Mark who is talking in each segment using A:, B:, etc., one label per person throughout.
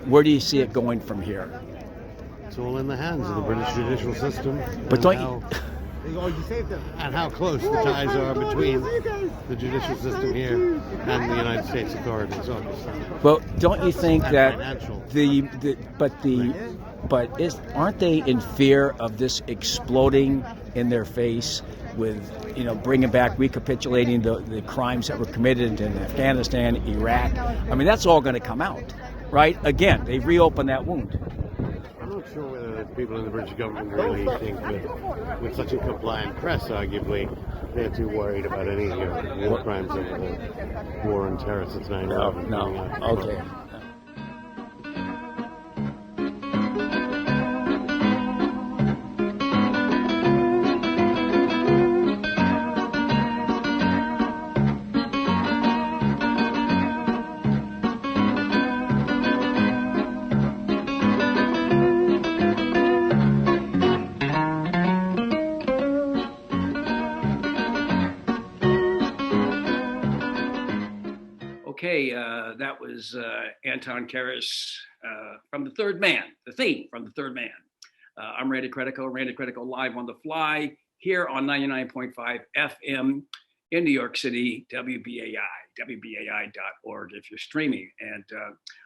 A: Where do you see it going from here?
B: It's all in the hands of the British judicial system,
A: But don't you,
B: and how close the ties are between the judicial system here and the United States authorities, obviously.
A: well, don't you think
B: And
A: that
B: financial.
A: aren't they in fear of this exploding in their face with, bringing back, recapitulating the crimes that were committed in Afghanistan, Iraq? I mean, that's all going to come out, right? Again, they reopened that wound.
B: I'm not sure whether the people in the British government really think that with such a compliant press, arguably, they're too worried about any war crimes of the war on terror since 9/11.
A: No. Okay.
C: Okay, that was Anton Karas from The Third Man, the theme from The Third Man. I'm Randy Credico live on the fly here on 99.5 FM in New York City, WBAI.org if you're streaming. And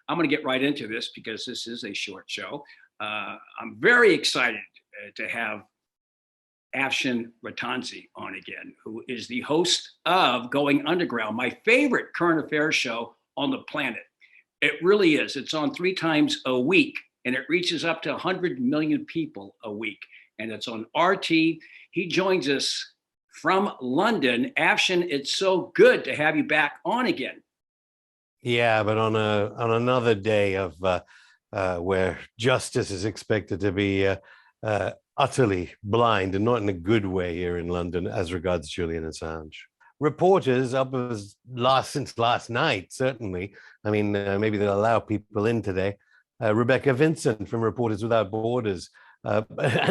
C: I'm going to get right into this because this is a short show. I'm very excited to have Afshin Rattansi on again, who is the host of Going Underground, my favorite current affairs show on the planet. It really is. It's on 3 times a week, and it reaches up to 100 million people a week. And it's on RT. He joins us from London. Afshin, it's so good to have you back on again.
B: Yeah, but on another day of where justice is expected to be utterly blind, and not in a good way here in London as regards Julian Assange. Reporters up since last night, certainly. I mean, maybe they'll allow people in today. Rebecca Vincent from Reporters Without Borders, an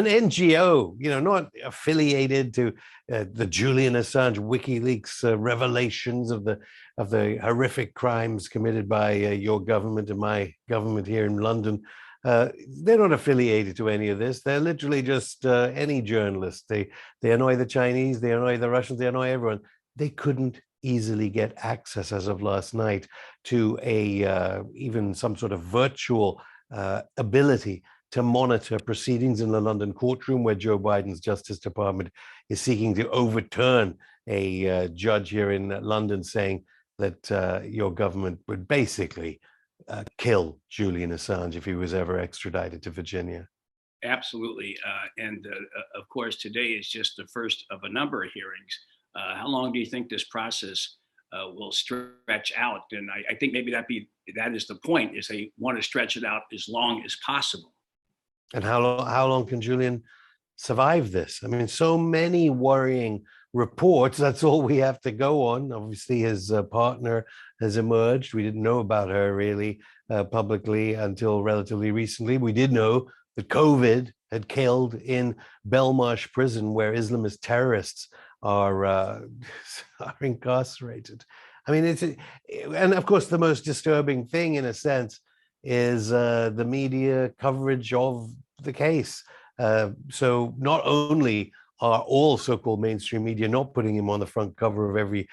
B: NGO, not affiliated to the Julian Assange WikiLeaks revelations of the horrific crimes committed by your government and my government here in London. They're not affiliated to any of this. They're literally just any journalist. They annoy the Chinese, they annoy the Russians, they annoy everyone. They couldn't easily get access as of last night to even some sort of virtual ability to monitor proceedings in the London courtroom where Joe Biden's Justice Department is seeking to overturn a judge here in London saying that your government would basically kill Julian Assange if he was ever extradited to Virginia.
C: Absolutely. And of course, today is just the first of a number of hearings. How long do you think this process will stretch out? And I think maybe that is the point, is they want to stretch it out as long as possible.
B: And how long can Julian survive this? I mean, so many worrying reports. That's all we have to go on. Obviously, his partner has emerged. We didn't know about her really publicly until relatively recently. We did know that COVID had killed in Belmarsh prison, where Islamist terrorists are incarcerated. I mean, and of course, the most disturbing thing, in a sense, is the media coverage of the case. So not only are all so-called mainstream media not putting him on the front cover of every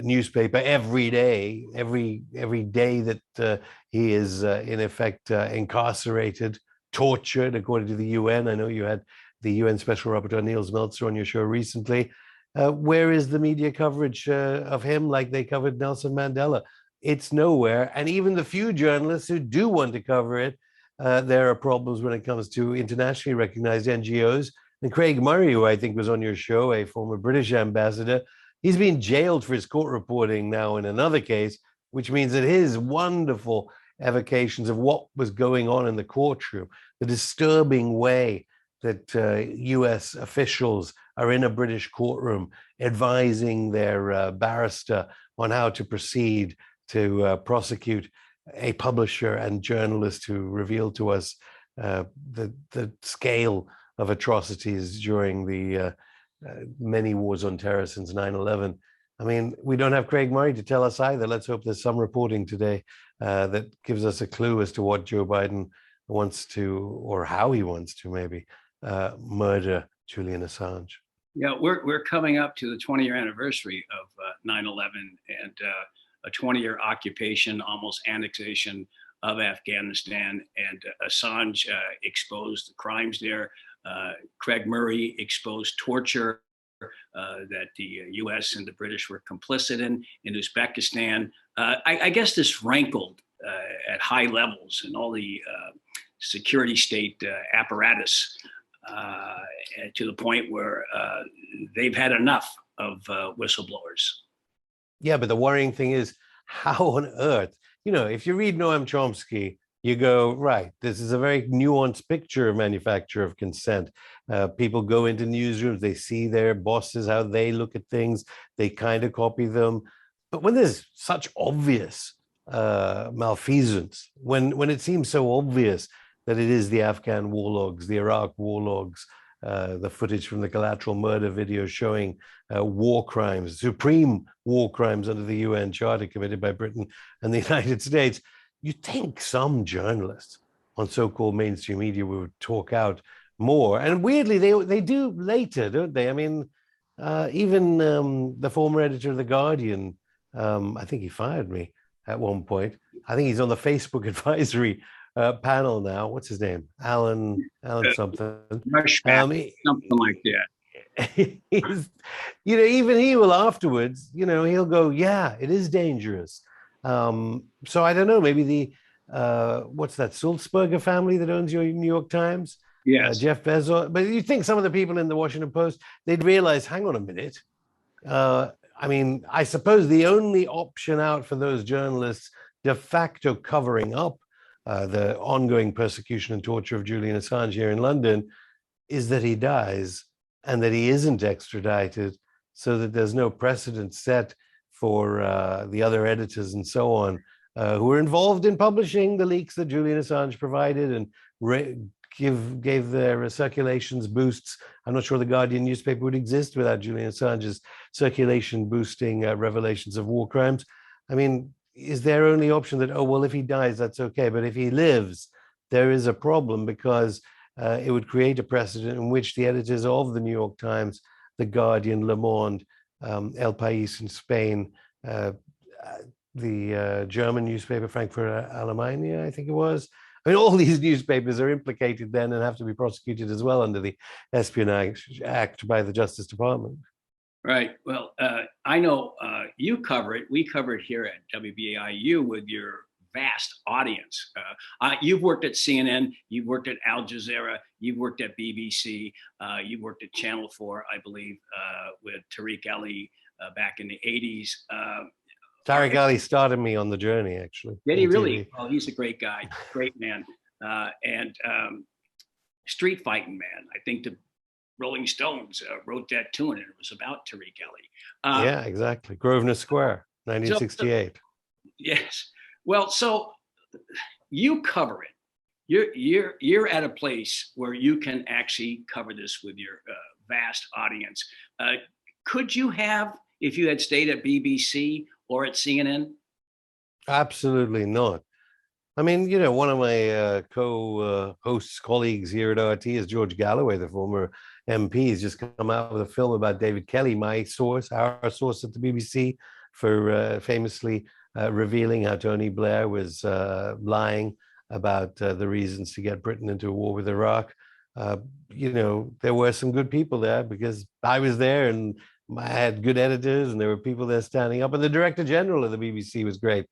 B: newspaper every day that he is in effect incarcerated, tortured, according to the UN. I know you had the UN Special Rapporteur Niels Meltzer on your show recently. Where is the media coverage of him like they covered Nelson Mandela? It's nowhere. And even the few journalists who do want to cover it, there are problems when it comes to internationally recognized NGOs. And Craig Murray, who I think was on your show, a former British ambassador, he's been jailed for his court reporting now in another case, which means that his wonderful evocations of what was going on in the courtroom, the disturbing way that US officials are in a British courtroom advising their barrister on how to proceed to prosecute a publisher and journalist who revealed to us the scale of atrocities during the many wars on terror since 9/11. I mean, we don't have Craig Murray to tell us either. Let's hope there's some reporting today that gives us a clue as to what Joe Biden wants to, or how he wants to maybe murder Julian Assange.
C: Yeah, we're coming up to the 20-year anniversary of 9/11 and a 20-year occupation, almost annexation of Afghanistan, and Assange exposed the crimes there. Craig Murray exposed torture that the U.S. and the British were complicit in Uzbekistan. I guess this rankled at high levels in all the security state apparatus to the point where they've had enough of whistleblowers.
B: Yeah, but the worrying thing is, how on earth, if you read Noam Chomsky, you go, right, this is a very nuanced picture of manufacture of consent. People go into newsrooms, they see their bosses, how they look at things, they kind of copy them. But when there's such obvious malfeasance, when it seems so obvious that it is the Afghan war logs, the Iraq war logs, the footage from the collateral murder video showing war crimes, supreme war crimes under the UN Charter committed by Britain and the United States, you think some journalists on so-called mainstream media would talk out more. And weirdly, they do later, don't they? I mean, even the former editor of The Guardian, I think he fired me at one point. I think he's on the Facebook advisory panel now. What's his name? Alan something.
C: Something like that.
B: Even he will afterwards, he'll go, yeah, it is dangerous. So I don't know, maybe the what's that, Sulzberger family that owns your New York Times?
C: Yes.
B: Jeff Bezos. But you think some of the people in the Washington Post, they'd realize, hang on a minute. I mean, I suppose the only option out for those journalists de facto covering up the ongoing persecution and torture of Julian Assange here in London is that he dies and that he isn't extradited, so that there's no precedent set for the other editors and so on who were involved in publishing the leaks that Julian Assange provided and gave their circulations boosts. I'm not sure the Guardian newspaper would exist without Julian Assange's circulation boosting revelations of war crimes. I mean, is their only option that, oh, well, if he dies, that's okay. But if he lives, there is a problem, because it would create a precedent in which the editors of the New York Times, the Guardian, Le Monde, El País in Spain, the German newspaper, Frankfurt Allgemeine, I think it was. I mean, all these newspapers are implicated then and have to be prosecuted as well under the Espionage Act by the Justice Department.
C: Right. Well, I know you cover it. We cover it here at WBAIU with your vast audience. You've worked at CNN, you've worked at Al Jazeera, you've worked at BBC, you've worked at Channel 4, I believe, with Tariq Ali back in the 80s.
B: Tariq Ali started me on the journey, actually.
C: Did he really? Oh, he's a great guy, great man. And street fighting man. I think the Rolling Stones wrote that tune, and it was about Tariq Ali.
B: Yeah, exactly. Grosvenor Square, 1968.
C: So, yes. Well, so you cover it. You're at a place where you can actually cover this with your vast audience. Could you have, if you had stayed at BBC or at CNN?
B: Absolutely not. I mean, one of my co-hosts, colleagues here at RT is George Galloway, the former MP. He's just come out with a film about David Kelly, my source, our source at the BBC, for famously revealing how Tony Blair was lying about the reasons to get Britain into a war with Iraq. There were some good people there, because I was there and I had good editors and there were people there standing up. And the Director General of the BBC was great.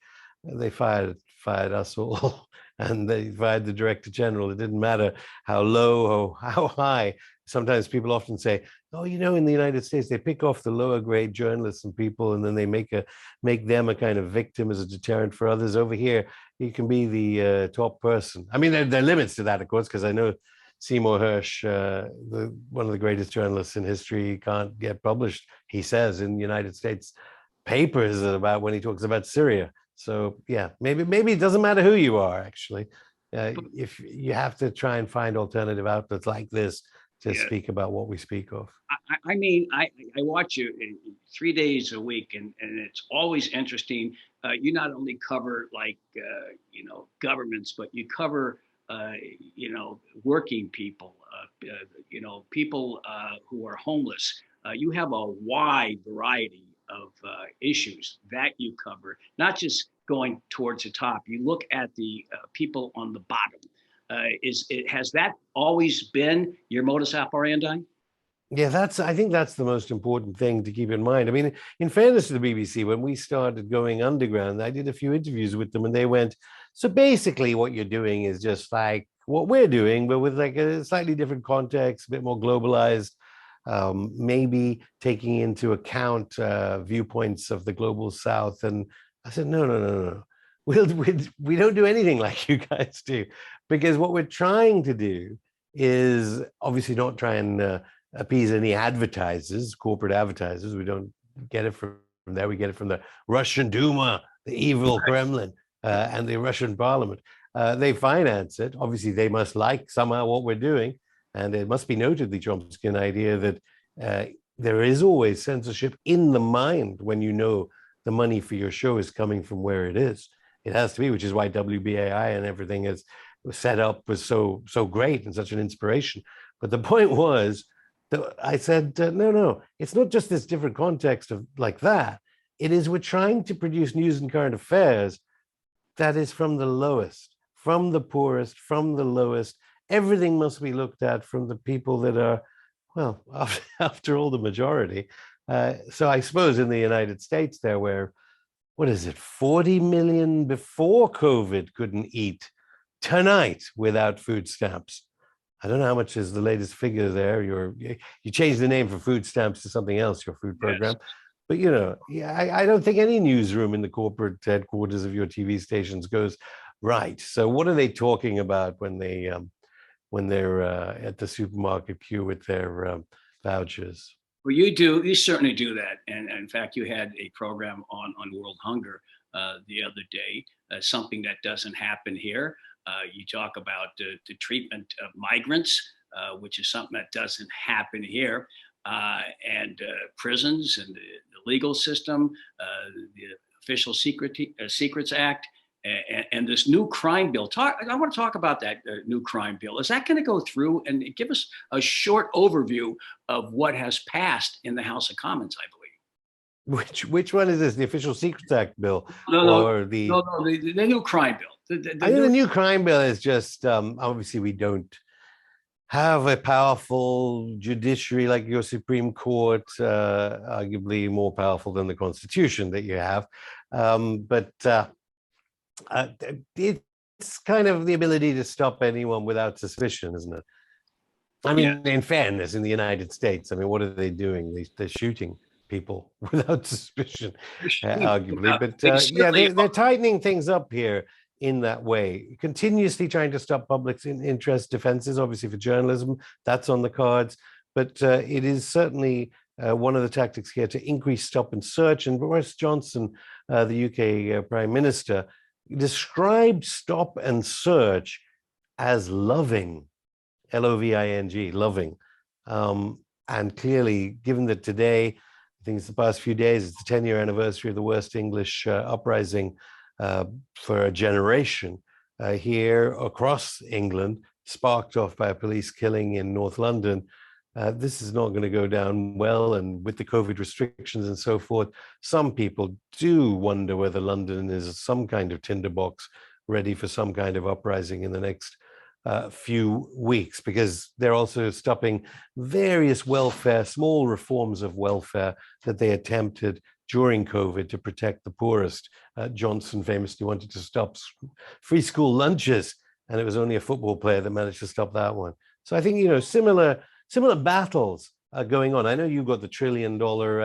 B: They fired us all and they fired the Director General. It didn't matter how low or how high. Sometimes people often say, oh, in the United States, they pick off the lower grade journalists and people, and then they make them a kind of victim as a deterrent for others. Over here, you can be the top person. I mean, there are limits to that, of course, because I know Seymour Hersh, one of the greatest journalists in history, can't get published, he says, in the United States papers about when he talks about Syria. So yeah, maybe it doesn't matter who you are, actually. If you have to try and find alternative outlets like this to speak about what we speak of. I
C: mean, I watch you 3 days a week, and it's always interesting. you not only cover like governments, but you cover working people, people who are homeless. You have a wide variety of issues that you cover, not just going towards the top. You look at the people on the bottom. Has that always been your modus operandi?
B: Yeah, I think that's the most important thing to keep in mind. I mean, in fairness to the BBC, when we started going underground, I did a few interviews with them and they went, so basically what you're doing is just like what we're doing, but with like a slightly different context, a bit more globalized, maybe taking into account viewpoints of the global South. And I said, no, no, no, no. We don't do anything like you guys do, because what we're trying to do is obviously not try and appease any advertisers, corporate advertisers. We don't get it from there. We get it from the Russian Duma, the evil Kremlin, and the Russian Parliament. They finance it. Obviously, they must like somehow what we're doing. And it must be noted, the Chomskyan idea that there is always censorship in the mind when you know the money for your show is coming from where it is. It has to be, which is why WBAI and everything is set up was so great and such an inspiration. But the point was that I said, no, no, it's not just this different context of like that. It is we're trying to produce news and current affairs that is from the lowest, from the poorest, from the lowest. Everything must be looked at from the people that are, well, after all, the majority. So I suppose in the United States there were, what is it, 40 million before COVID couldn't eat tonight without food stamps. I don't know how much is the latest figure there. You changed the name for food stamps to something else, your food program. Yes. But, I don't think any newsroom in the corporate headquarters of your TV stations goes, right, so what are they talking about when they're at the supermarket queue with their vouchers?
C: Well, you certainly do that. And in fact, you had a program on world hunger the other day, something that doesn't happen here. You talk about the treatment of migrants, which is something that doesn't happen here, and prisons and the legal system, the Official Secrets Act, and this new crime bill. I want to talk about that new crime bill. Is that going to go through? And give us a short overview of what has passed in the House of Commons, I believe.
B: Which one is this? The Official Secrets Act bill?
C: No, the new crime bill.
B: I think the new crime bill is just obviously we don't have a powerful judiciary like your Supreme Court, arguably more powerful than the Constitution that you have, but it's kind of the ability to stop anyone without suspicion, isn't it? I mean, in fairness, in the United States, I mean, what are they doing? They're shooting people without suspicion, arguably. But they're tightening things up here in that way, continuously trying to stop public interest defenses, obviously for journalism, that's on the cards. But it is certainly one of the tactics here to increase stop and search. And Boris Johnson, the UK Prime Minister, described stop and search as loving, L-O-V-I-N-G, loving. And clearly, given that today, I think it's the past few days, it's the 10-year anniversary of the worst English uprising for a generation here across England, sparked off by a police killing in North London. This is not going to go down well. And with the COVID restrictions and so forth, some people do wonder whether London is some kind of tinderbox ready for some kind of uprising in the next few weeks, because they're also stopping various welfare, small reforms of welfare that they attempted during COVID to protect the poorest. Johnson famously wanted to stop free school lunches, and it was only a football player that managed to stop that one. So I think, similar battles are going on. I know you've got the $1 trillion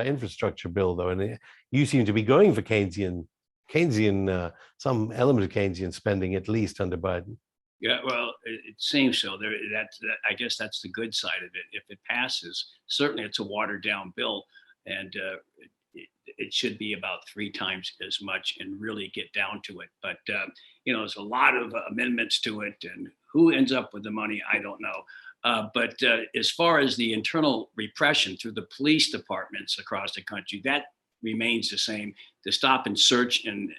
B: infrastructure bill, though, and you seem to be going for Keynesian, some element of Keynesian spending, at least under Biden.
C: Yeah, well, it seems so. I guess that's the good side of it. If it passes, certainly it's a watered down bill, and it should be about 3 times as much and really get down to it. But, there's a lot of amendments to it, and who ends up with the money, I don't know. But as far as the internal repression through the police departments across the country, that remains the same. The stop and search in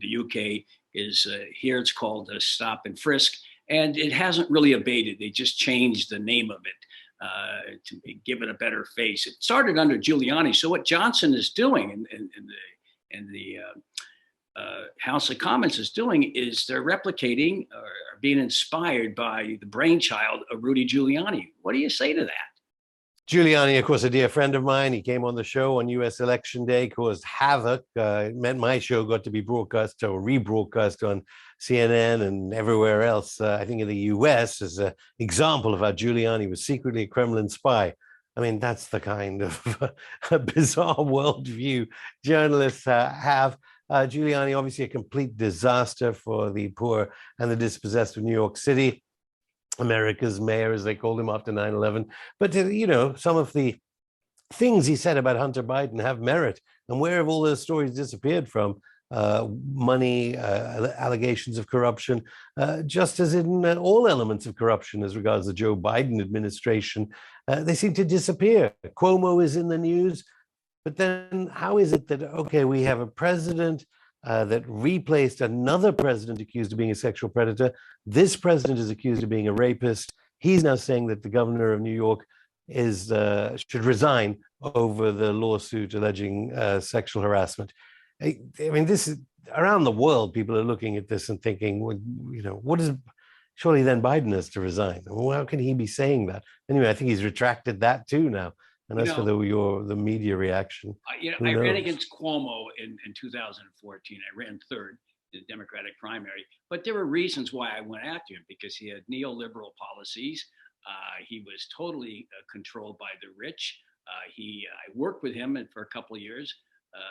C: the UK is here it's called a stop and frisk, and it hasn't really abated. They just changed the name of it to give it a better face. It started under Giuliani. So what Johnson is doing in the House of Commons is doing is they're replicating or being inspired by the brainchild of Rudy Giuliani. What do you say to that?
B: Giuliani, of course, a dear friend of mine. He came on the show on US Election Day, caused havoc. It meant my show got to be broadcast or rebroadcast on CNN and everywhere else. I think in the US as an example of how Giuliani was secretly a Kremlin spy. I mean, that's the kind of bizarre worldview journalists have. Giuliani, obviously a complete disaster for the poor and the dispossessed of New York City. America's mayor, as they called him after 9/11. But, some of the things he said about Hunter Biden have merit. And where have all those stories disappeared from? Money, allegations of corruption, just as in all elements of corruption as regards the Joe Biden administration, they seem to disappear. Cuomo is in the news. But then how is it that, okay, we have a president that replaced another president accused of being a sexual predator. This president is accused of being a rapist. He's now saying that the governor of New York should resign over the lawsuit alleging sexual harassment. I mean, this is around the world. People are looking at this and thinking, well, what is? Surely then Biden has to resign. Well, how can he be saying that? Anyway, I think he's retracted that too now. And as for the media reaction,
C: I ran against Cuomo in 2014. I ran third in the Democratic primary, but there were reasons why I went after him, because he had neoliberal policies. He was totally controlled by the rich. I worked with him for a couple of years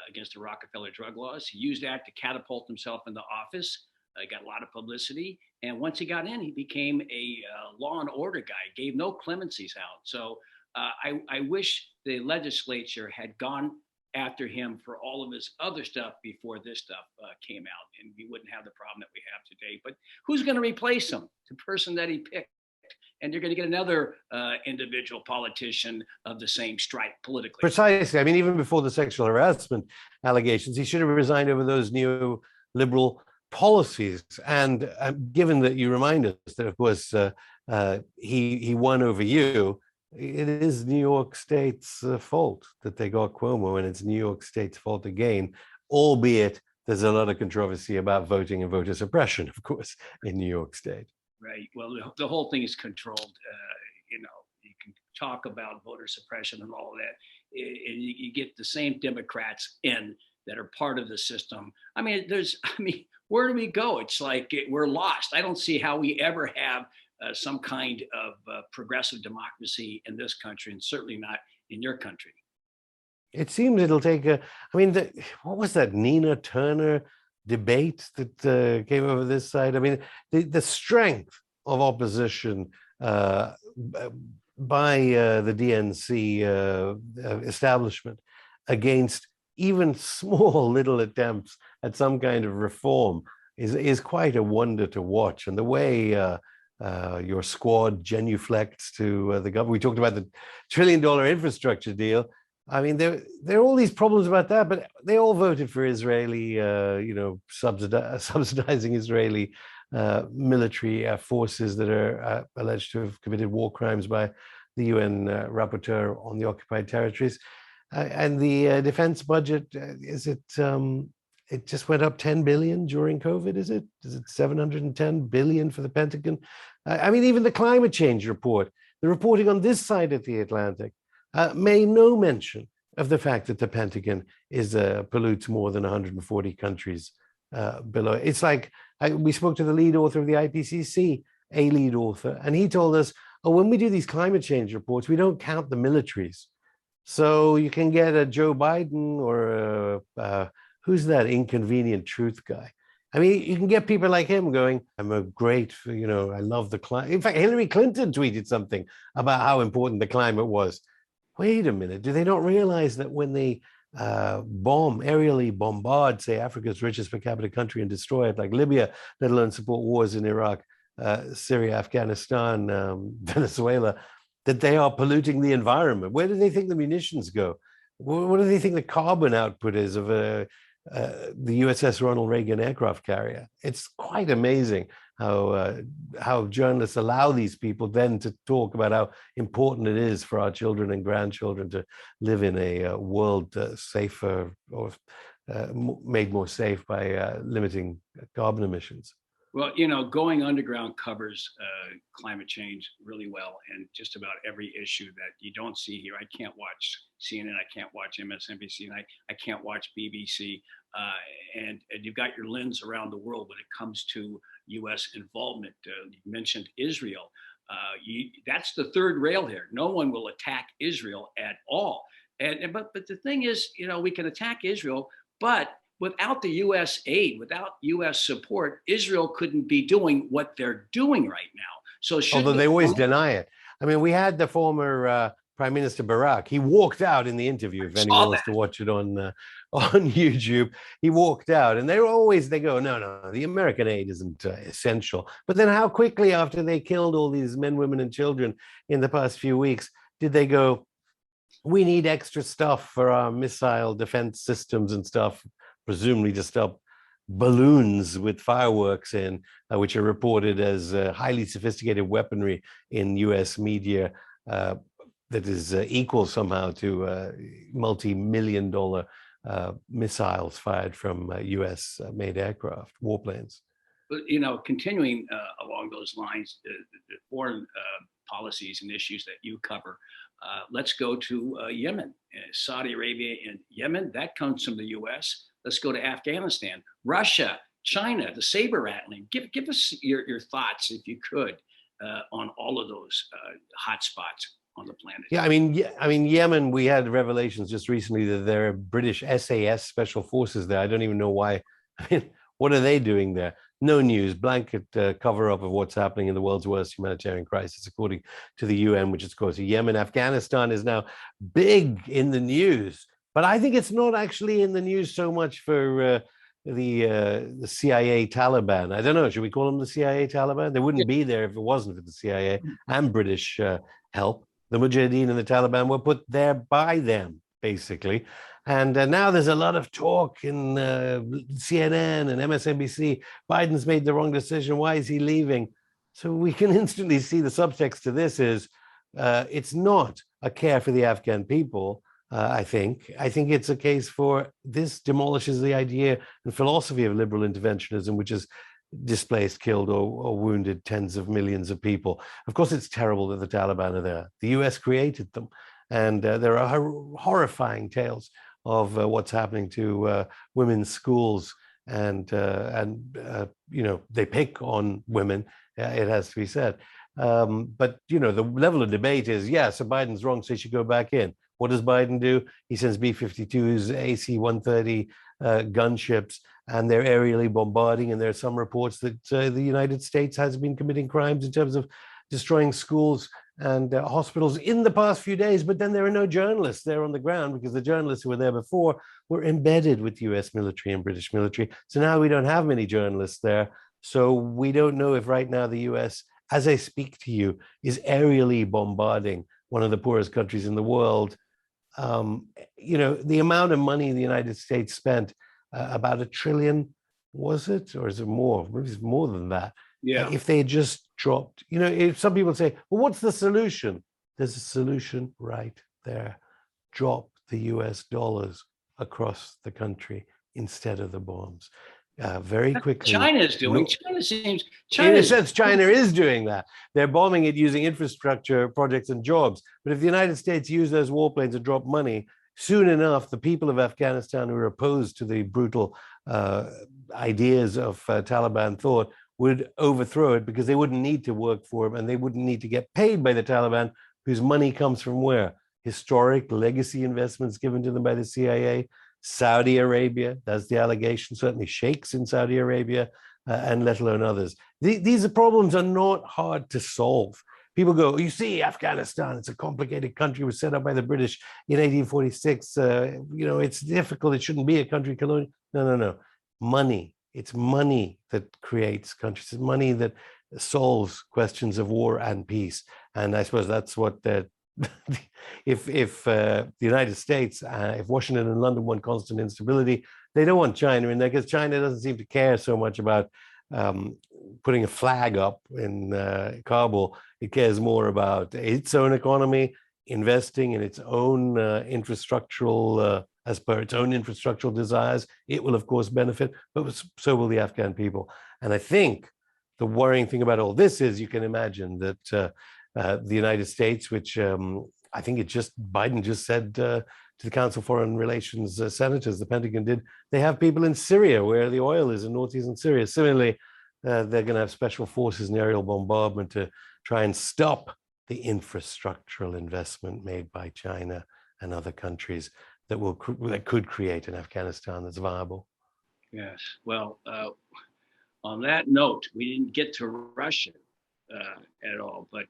C: against the Rockefeller drug laws. He used that to catapult himself into office. Got a lot of publicity. And once he got in, he became a law and order guy, gave no clemencies out. So I wish the legislature had gone after him for all of his other stuff before this stuff came out, and we wouldn't have the problem that we have today. But who's going to replace him? The person that he picked. And you're going to get another individual politician of the same stripe politically.
B: Precisely. I mean, even before the sexual harassment allegations, he should have resigned over those neoliberal policies. And given that you remind us that, of course, he won over you, it is New York State's fault that they got Cuomo, and it's New York State's fault again, albeit there's a lot of controversy about voting and voter suppression, of course, in New York State.
C: Right. Well, the whole thing is controlled. You can talk about voter suppression and all of that. You get the same Democrats in that are part of the system. I mean, where do we go? It's like we're lost. I don't see how we ever have some kind of progressive democracy in this country, and certainly not in your country.
B: It seems it'll take what was that Nina Turner debate that came over this side? I mean, the strength of opposition by the DNC establishment against even small little attempts at some kind of reform is quite a wonder to watch. And the way your squad genuflects to the government. We talked about the $1 trillion infrastructure deal. I mean, there are all these problems about that, but they all voted for Israeli, subsidizing Israeli military forces that are alleged to have committed war crimes by the UN rapporteur on the occupied territories. And the defense budget, it just went up 10 billion during COVID, is it? Is it 710 billion for the Pentagon? I mean, even the climate change report, the reporting on this side of the Atlantic, made no mention of the fact that the Pentagon pollutes more than 140 countries below. It's like we spoke to the lead author of the IPCC, a lead author, and he told us, when we do these climate change reports, we don't count the militaries. So you can get a Joe Biden or who's that inconvenient truth guy? I mean, you can get people like him going, I'm a great, I love the climate. In fact, Hillary Clinton tweeted something about how important the climate was. Wait a minute, do they not realize that when they aerially bombard, say, Africa's richest per capita country and destroy it, like Libya, let alone support wars in Iraq, Syria, Afghanistan, Venezuela, that they are polluting the environment? Where do they think the munitions go? What do they think the carbon output is of the USS Ronald Reagan aircraft carrier? It's quite amazing how journalists allow these people then to talk about how important it is for our children and grandchildren to live in a world safer or made more safe by limiting carbon emissions.
C: Well, going underground covers climate change really well, and just about every issue that you don't see here. I can't watch CNN, I can't watch MSNBC, and I can't watch BBC. And you've got your lens around the world when it comes to U.S. involvement. You mentioned Israel. That's the third rail here. No one will attack Israel at all. But the thing is, we can attack Israel, but without the U.S. aid, without U.S. support, Israel couldn't be doing what they're doing right now. So,
B: although they always deny it. I mean, we had the former Prime Minister Barak. He walked out in the interview. If anyone wants to watch it on YouTube, he walked out, and they go, no, the American aid isn't essential. But then, how quickly after they killed all these men, women, and children in the past few weeks did they go, we need extra stuff for our missile defense systems and stuff, presumably to stop balloons with fireworks in, which are reported as highly sophisticated weaponry in US media that is equal somehow to multi-million-dollar missiles fired from US-made aircraft, warplanes.
C: But, continuing along those lines, the foreign policies and issues that you cover, let's go to Yemen, Saudi Arabia and Yemen. That comes from the U.S. Let's go to Afghanistan, Russia, China, the saber rattling. Give us your thoughts, if you could, on all of those hot spots on the planet.
B: Yeah, I mean, Yemen. We had revelations just recently that there are British SAS special forces there. I don't even know why. I mean, what are they doing there? No news, blanket cover up of what's happening in the world's worst humanitarian crisis, according to the UN, which is, of course, Yemen. Afghanistan is now big in the news, but I think it's not actually in the news so much for the CIA Taliban. I don't know. Should we call them the CIA Taliban? They wouldn't be there if it wasn't for the CIA and British help. The Mujahideen and the Taliban were put there by them, basically. And now there's a lot of talk in CNN and MSNBC. Biden's made the wrong decision. Why is he leaving? So we can instantly see the subtext to this is it's not a care for the Afghan people, I think. I think it's a case for this demolishes the idea and philosophy of liberal interventionism, which has displaced, killed, or wounded tens of millions of people. Of course, it's terrible that the Taliban are there. The US created them. And there are horrifying tales of what's happening to women's schools, and they pick on women. It has to be said, but the level of debate is so Biden's wrong, so he should go back in. What does Biden do? He sends B-52s, AC-130 gunships, and they're aerially bombarding. And there are some reports that the United States has been committing crimes in terms of destroying schools and hospitals in the past few days, but then there are no journalists there on the ground because the journalists who were there before were embedded with US military and British military. So now we don't have many journalists there. So we don't know if right now the US, as I speak to you, is aerially bombarding one of the poorest countries in the world. The amount of money the United States spent, about $1 trillion, was it? Or is it more? Maybe it's more than that.
C: Yeah.
B: If they had just dropped, if some people say, well, what's the solution? There's a solution right there. Drop the US dollars across the country instead of the bombs. Very quickly.
C: China is doing. In
B: a sense, China is doing that. They're bombing it using infrastructure projects and jobs. But if the United States used those warplanes to drop money, soon enough, the people of Afghanistan who are opposed to the brutal ideas of Taliban thought would overthrow it because they wouldn't need to work for them and they wouldn't need to get paid by the Taliban, whose money comes from where? Historic legacy investments given to them by the CIA, Saudi Arabia, that's the allegation, certainly sheikhs in Saudi Arabia, and let alone others. These problems are not hard to solve. People go, you see, Afghanistan, it's a complicated country, was set up by the British in 1846. It's difficult, it shouldn't be a country colonial. No. Money. It's money that creates countries. It's money that solves questions of war and peace. And I suppose that's what if the United States, if Washington and London want constant instability, they don't want China in there, because China doesn't seem to care so much about putting a flag up in Kabul. It cares more about its own economy, investing in its own infrastructural, as per its own infrastructural desires. It will, of course, benefit, but so will the Afghan people. And I think the worrying thing about all this is, you can imagine that the United States, which I think Biden just said to the Council of Foreign Relations senators, the Pentagon did, they have people in Syria where the oil is, in northeastern Syria. Similarly, they're going to have special forces and aerial bombardment to try and stop the infrastructural investment made by China and other countries that could create an Afghanistan that's viable.
C: Yes. Well, on that note, we didn't get to Russia at all, but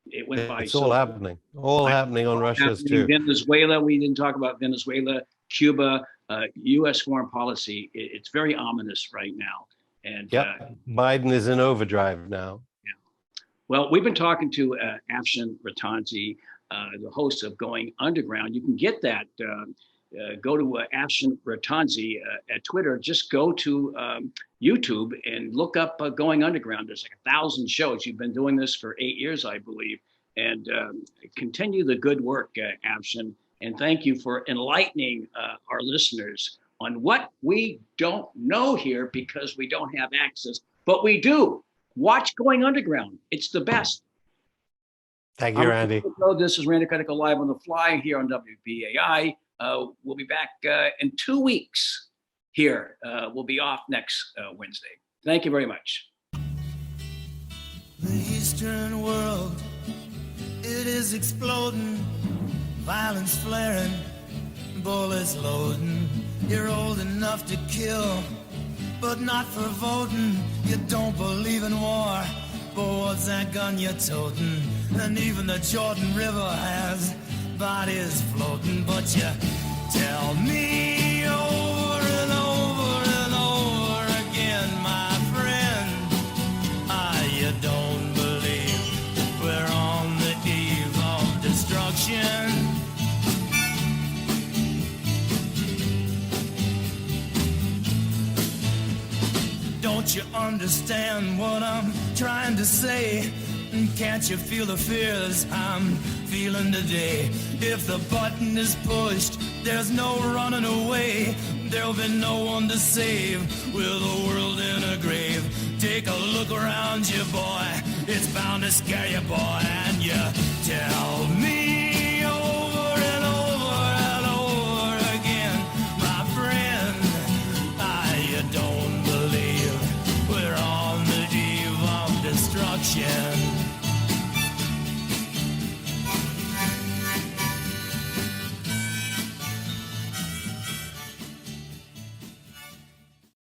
C: it went by.
B: It's all happening. All happening on Russia's too.
C: Venezuela, we didn't talk about Venezuela, Cuba, U.S. foreign policy. It's very ominous right now. And
B: Biden is in overdrive now.
C: Yeah. Well, we've been talking to Afshin Rattansi, the host of Going Underground. You can get that. Go to Afshin Rattansi at Twitter. Just go to YouTube and look up Going Underground. There's like 1,000 shows. You've been doing this for 8 years, I believe. And continue the good work, Afshin. And thank you for enlightening our listeners on what we don't know here, because we don't have access, but we do. Watch Going Underground. It's the best.
B: Thank you, Randy.
C: This is Randy Koenig live on the fly here on WBAI. We'll be back in 2 weeks here. We'll be off next Wednesday. Thank you very much.
D: The Eastern world, it is exploding, violence flaring, bullets loading. You're old enough to kill, but not for voting. You don't believe in war, but what's that gun you're toting? And even the Jordan River has bodies floating, but you tell me over and over and over again, my friend, you don't believe we're on the eve of destruction. Don't you understand what I'm trying to say? Can't you feel the fears I'm feeling today? If the button is pushed, there's no running away. There'll be no one to save with the world in a grave. Take a look around you, boy. It's bound to scare you, boy. And you tell me over and over and over again, my friend, you don't believe we're on the eve of destruction.